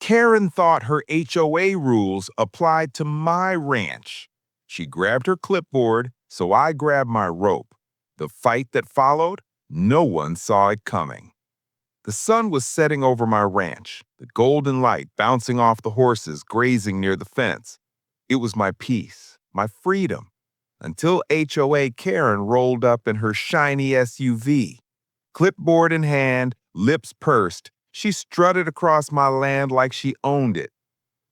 Karen thought her HOA rules applied to my ranch. She grabbed her clipboard, so I grabbed my rope. The fight that followed, no one saw it coming. The sun was setting over my ranch, the golden light bouncing off the horses grazing near the fence. It was my peace, my freedom, until HOA Karen rolled up in her shiny SUV. Clipboard in hand, lips pursed, she strutted across my land like she owned it.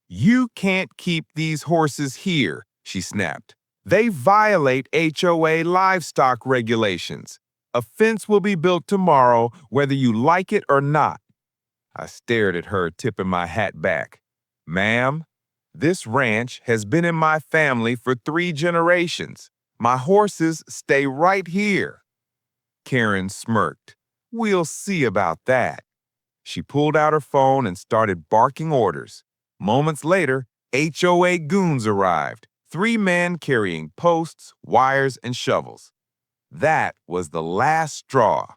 "You can't keep these horses here," she snapped. "They violate HOA livestock regulations. A fence will be built tomorrow, whether you like it or not." I stared at her, tipping my hat back. "Ma'am, this ranch has been in my family for 3 generations. My horses stay right here." Karen smirked. "We'll see about that." She pulled out her phone and started barking orders. Moments later, HOA goons arrived, 3 men carrying posts, wires, and shovels. That was the last straw.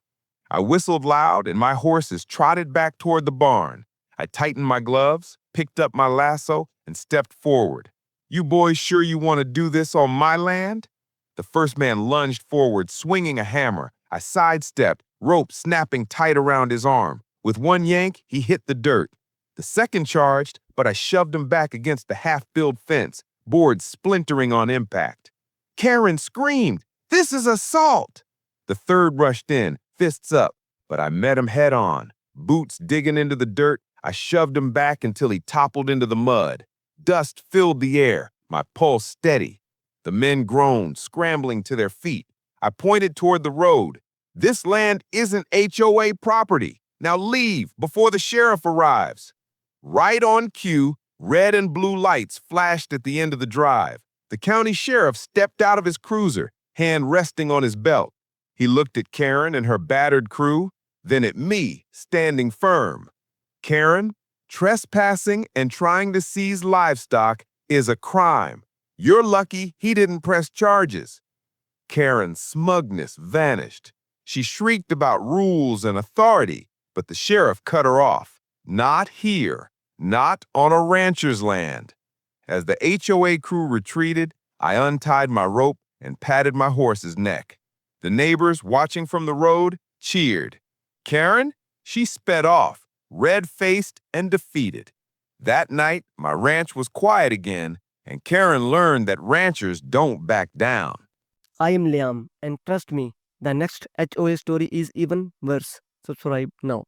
I whistled loud and my horses trotted back toward the barn. I tightened my gloves, picked up my lasso, and stepped forward. "You boys sure you want to do this on my land?" The first man lunged forward, swinging a hammer. I sidestepped, rope snapping tight around his arm. With one yank, he hit the dirt. The second charged, but I shoved him back against the half-built fence, boards splintering on impact. Karen screamed, "This is assault!" The third rushed in, fists up, but I met him head on. Boots digging into the dirt, I shoved him back until he toppled into the mud. Dust filled the air, my pulse steady. The men groaned, scrambling to their feet. I pointed toward the road. "This land isn't HOA property. Now leave before the sheriff arrives." Right on cue, red and blue lights flashed at the end of the drive. The county sheriff stepped out of his cruiser, hand resting on his belt. He looked at Karen and her battered crew, then at me, standing firm. "Karen, trespassing and trying to seize livestock is a crime. You're lucky he didn't press charges." Karen's smugness vanished. She shrieked about rules and authority, but the sheriff cut her off. "Not here, not on a rancher's land." As the HOA crew retreated, I untied my rope and patted my horse's neck. The neighbors, watching from the road, cheered. Karen, she sped off, red-faced and defeated. That night, my ranch was quiet again, and Karen learned that ranchers don't back down. I am Liam, and trust me, the next HOA story is even worse. Subscribe now.